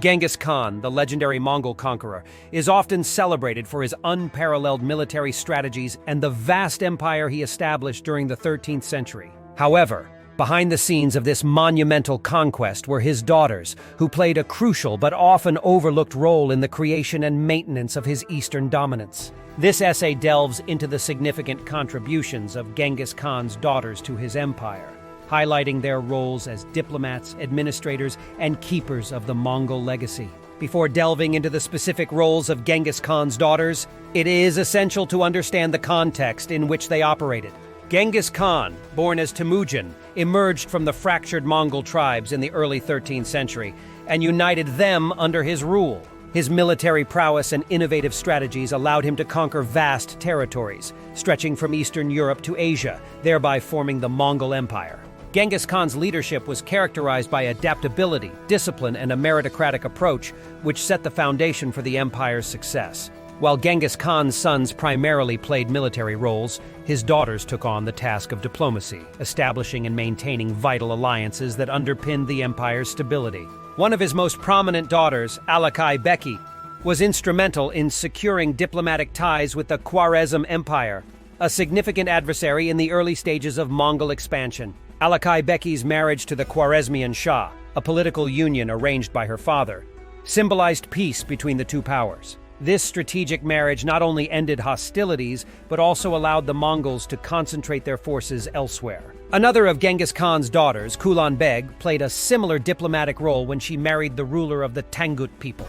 Genghis Khan, the legendary Mongol conqueror, is often celebrated for his unparalleled military strategies and the vast empire he established during the 13th century. However, behind the scenes of this monumental conquest were his daughters, who played a crucial but often overlooked role in the creation and maintenance of his eastern dominance. This essay delves into the significant contributions of Genghis Khan's daughters to his empire, highlighting their roles as diplomats, administrators, and keepers of the Mongol legacy. Before delving into the specific roles of Genghis Khan's daughters, it is essential to understand the context in which they operated. Genghis Khan, born as Temujin, emerged from the fractured Mongol tribes in the early 13th century and united them under his rule. His military prowess and innovative strategies allowed him to conquer vast territories, stretching from Eastern Europe to Asia, thereby forming the Mongol Empire. Genghis Khan's leadership was characterized by adaptability, discipline, and a meritocratic approach, which set the foundation for the empire's success. While Genghis Khan's sons primarily played military roles, his daughters took on the task of diplomacy, establishing and maintaining vital alliances that underpinned the empire's stability. One of his most prominent daughters, Alakai Beki, was instrumental in securing diplomatic ties with the Khwarezm Empire, a significant adversary in the early stages of Mongol expansion. Alakai Beki's marriage to the Khwarezmian Shah, a political union arranged by her father, symbolized peace between the two powers. This strategic marriage not only ended hostilities, but also allowed the Mongols to concentrate their forces elsewhere. Another of Genghis Khan's daughters, Kulan Beg, played a similar diplomatic role when she married the ruler of the Tangut people.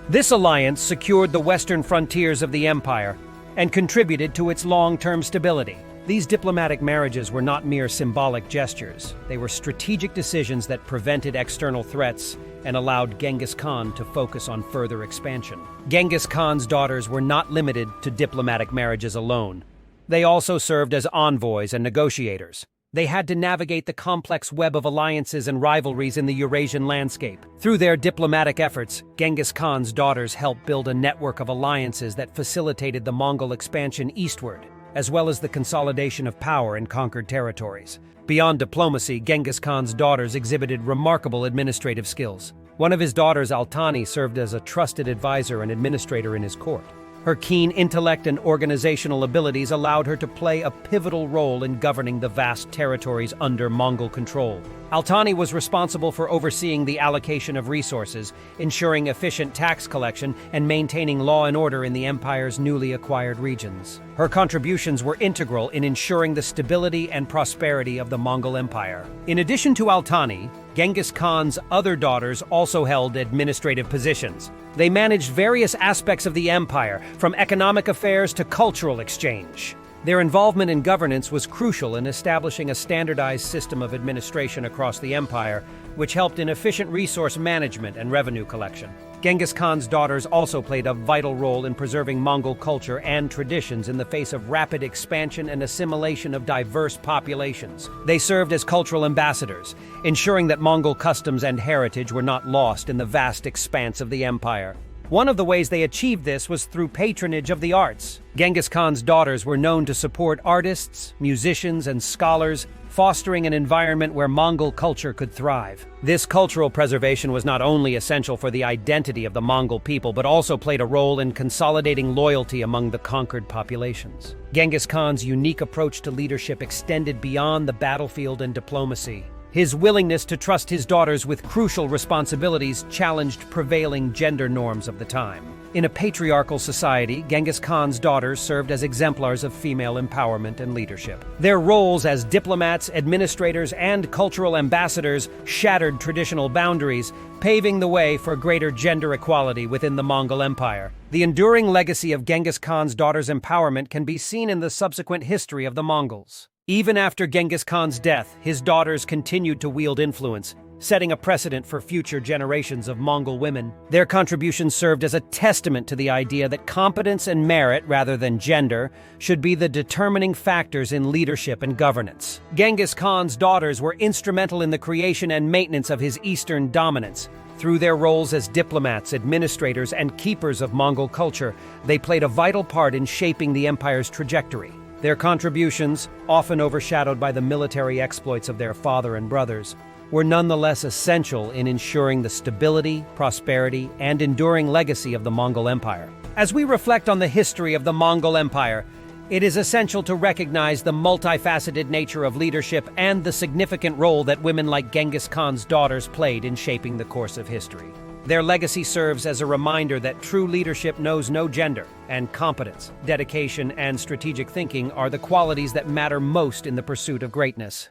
This alliance secured the western frontiers of the empire and contributed to its long-term stability. These diplomatic marriages were not mere symbolic gestures. They were strategic decisions that prevented external threats and allowed Genghis Khan to focus on further expansion. Genghis Khan's daughters were not limited to diplomatic marriages alone. They also served as envoys and negotiators. They had to navigate the complex web of alliances and rivalries in the Eurasian landscape. Through their diplomatic efforts, Genghis Khan's daughters helped build a network of alliances that facilitated the Mongol expansion eastward, as well as the consolidation of power in conquered territories. Beyond diplomacy, Genghis Khan's daughters exhibited remarkable administrative skills. One of his daughters, Altani, served as a trusted advisor and administrator in his court. Her keen intellect and organizational abilities allowed her to play a pivotal role in governing the vast territories under Mongol control. Altani was responsible for overseeing the allocation of resources, ensuring efficient tax collection, and maintaining law and order in the empire's newly acquired regions. Her contributions were integral in ensuring the stability and prosperity of the Mongol Empire. In addition to Altani, Genghis Khan's other daughters also held administrative positions. They managed various aspects of the empire, from economic affairs to cultural exchange. Their involvement in governance was crucial in establishing a standardized system of administration across the empire, which helped in efficient resource management and revenue collection. Genghis Khan's daughters also played a vital role in preserving Mongol culture and traditions in the face of rapid expansion and assimilation of diverse populations. They served as cultural ambassadors, ensuring that Mongol customs and heritage were not lost in the vast expanse of the empire. One of the ways they achieved this was through patronage of the arts. Genghis Khan's daughters were known to support artists, musicians, and scholars, fostering an environment where Mongol culture could thrive. This cultural preservation was not only essential for the identity of the Mongol people, but also played a role in consolidating loyalty among the conquered populations. Genghis Khan's unique approach to leadership extended beyond the battlefield and diplomacy. His willingness to trust his daughters with crucial responsibilities challenged prevailing gender norms of the time. In a patriarchal society, Genghis Khan's daughters served as exemplars of female empowerment and leadership. Their roles as diplomats, administrators, and cultural ambassadors shattered traditional boundaries, paving the way for greater gender equality within the Mongol Empire. The enduring legacy of Genghis Khan's daughters' empowerment can be seen in the subsequent history of the Mongols. Even after Genghis Khan's death, his daughters continued to wield influence, setting a precedent for future generations of Mongol women. Their contributions served as a testament to the idea that competence and merit, rather than gender, should be the determining factors in leadership and governance. Genghis Khan's daughters were instrumental in the creation and maintenance of his eastern dominance. Through their roles as diplomats, administrators, and keepers of Mongol culture, they played a vital part in shaping the empire's trajectory. Their contributions, often overshadowed by the military exploits of their father and brothers, were nonetheless essential in ensuring the stability, prosperity, and enduring legacy of the Mongol Empire. As we reflect on the history of the Mongol Empire, it is essential to recognize the multifaceted nature of leadership and the significant role that women like Genghis Khan's daughters played in shaping the course of history. Their legacy serves as a reminder that true leadership knows no gender, and competence, dedication, and strategic thinking are the qualities that matter most in the pursuit of greatness.